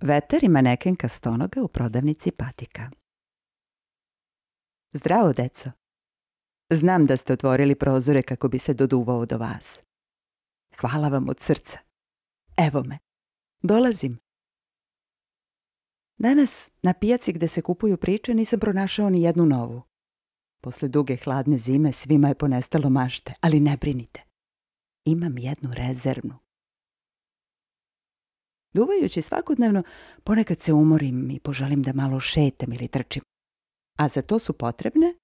Veter i manekenka stonoga u prodavnici patika. Zdravo, deco. Znam da ste otvorili prozore kako bi se doduvao do vas. Hvala vam od srca. Evo me. Dolazim. Danas na pijaci gde se kupuju priče nisam pronašao ni jednu novu. Posle duge hladne zime svima je ponestalo mašte, ali ne brinite. Imam jednu rezervnu. Duvajući svakodnevno, ponekad se umorim i poželim da malo šetam ili trčim. A za to su potrebne?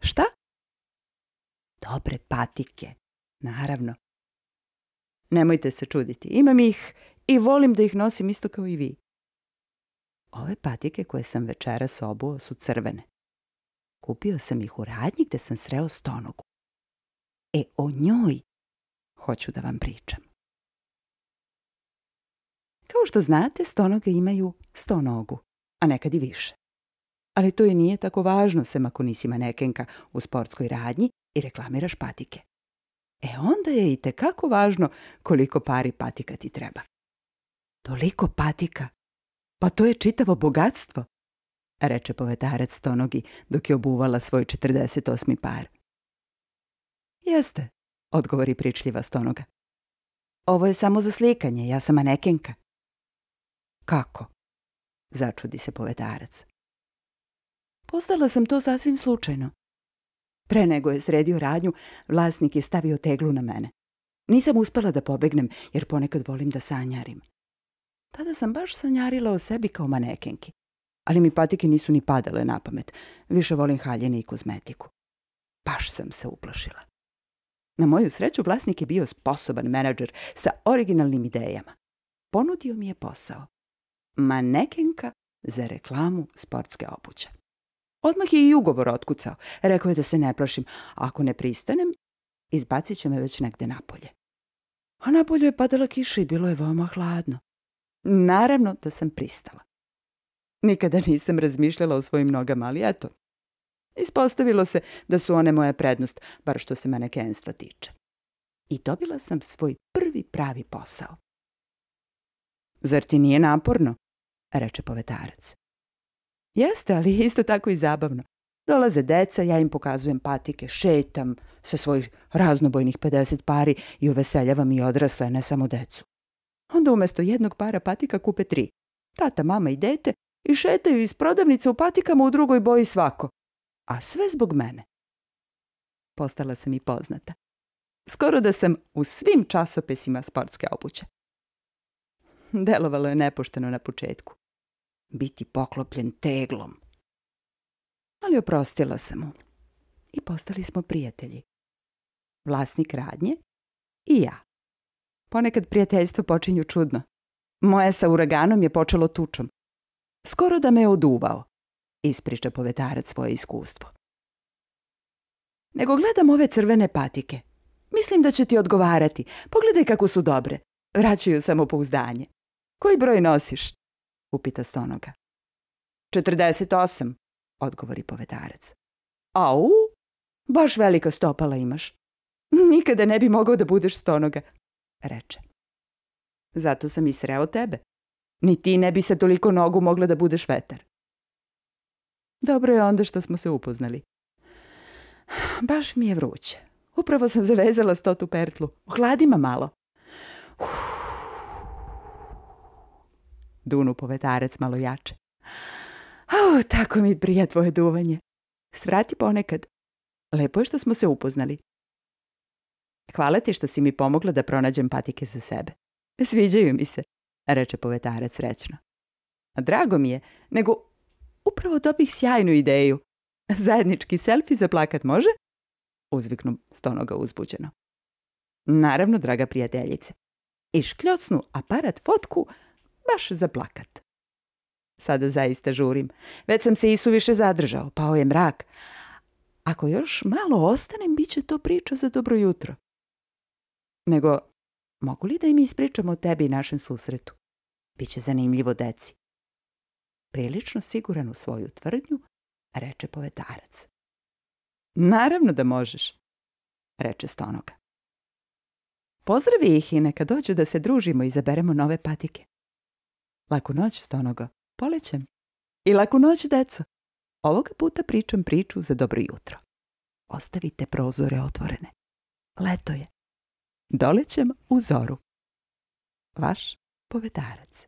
Šta? Dobre patike, naravno. Nemojte se čuditi, imam ih i volim da ih nosim isto kao i vi. Ove patike koje sam večeras obuo su crvene. Kupio sam ih u radnji gde sam sreo stonogu. O njoj hoću da vam pričam. Kao što znate, stonoge imaju 100 nogu, a nekad i više. Ali to i nije tako važno, sem ako nisi manekenka u sportskoj radnji i reklamiraš patike. Onda je i tekako važno koliko pari patika ti treba. Toliko patika? Pa to je čitavo bogatstvo, reče povetarac stonogi dok je obuvala svoj 48. par. Jeste, odgovori pričljiva stonoga. Ovo je samo za slikanje, ja sam manekenka. Kako? Začudi se povetarac. Postala sam to sasvim slučajno. Pre nego je sredio radnju, vlasnik je stavio teglu na mene. Nisam uspela da pobegnem, jer ponekad volim da sanjarim. Tada sam baš sanjarila o sebi kao manekenki. Ali mi patike nisu ni padale na pamet. Više volim haljine i kozmetiku. Baš sam se uplašila. Na moju sreću vlasnik je bio sposoban menadžer sa originalnim idejama. Ponudio mi je posao. Manekenka za reklamu sportske obuće. Odmah je i ugovor otkucao. Rekao je da se ne plašim. Ako ne pristanem, izbacit će me već negde napolje. A napolju je padala kiša i bilo je veoma hladno. Naravno da sam pristala. Nikada nisam razmišljala o svojim nogama, ali eto. Ispostavilo se da su one moja prednost, bar što se manekenstva tiče. I dobila sam svoj prvi pravi posao. Zar ti nije naporno? Reče povetarac. Jeste, ali isto tako i zabavno. Dolaze deca, ja im pokazujem patike, šetam sa svojih raznobojnih 50 pari i uveseljavam i odrasle, ne samo decu. Onda umjesto jednog para patika kupe 3. Tata, mama i dete i šetaju iz prodavnice u patikama u drugoj boji svako. A sve zbog mene. Postala sam i poznata. Skoro da sam u svim časopisima sportske obuće. Delovalo je nepošteno na početku. Biti poklopljen teglom. Ali oprostila sam mu. I postali smo prijatelji. Vlasnik radnje i ja. Ponekad prijateljstvo počinju čudno. Moje sa uraganom je počelo tučom. Skoro da me je oduvao, ispriča povetarac svoje iskustvo. Nego gledam ove crvene patike. Mislim da će ti odgovarati. Pogledaj kako su dobre. Vraćaju samopouzdanje. Koji broj nosiš? Upita stonoga. 48, odgovori povetarac. Au, baš velika stopala imaš. Nikada ne bi mogao da budeš stonoga, reče. Zato sam i sreo tebe. Ni ti ne bi sa toliko nogu mogla da budeš vetar. Dobro je onda što smo se upoznali. Baš mi je vruće. Upravo sam zavezala 100. pertlu. Ohladi me malo. Dunu povetarac malo jače. Tako mi prija tvoje duvanje. Svrati ponekad. Lepo je što smo se upoznali. Hvala ti što si mi pomogla da pronađem patike za sebe. Sviđaju mi se, reče povetarac srećno. Drago mi je, nego upravo dobih sjajnu ideju. Zajednički selfie za plakat može? Uzviknu stonoga uzbuđeno. Naravno, draga prijateljice. I škljocnu aparat fotku baš za plakat. Sada zaista žurim. Već sam se isuviše zadržao, pao je mrak. Ako još malo ostanem, bit će to priča za dobro jutro. Nego, mogu li da im ispričam o tebi i našem susretu? Biće zanimljivo deci. Prilično siguran u svoju tvrdnju, reče povetarac. Naravno da možeš, reče stonoga. Pozdravi ih i neka dođu da se družimo i izaberemo nove patike. Laku noć, stonogo, polećem. I laku noć, deco. Ovoga puta pričam priču za dobro jutro. Ostavite prozore otvorene. Leto je. Dolećem u zoru. Vaš povedarac.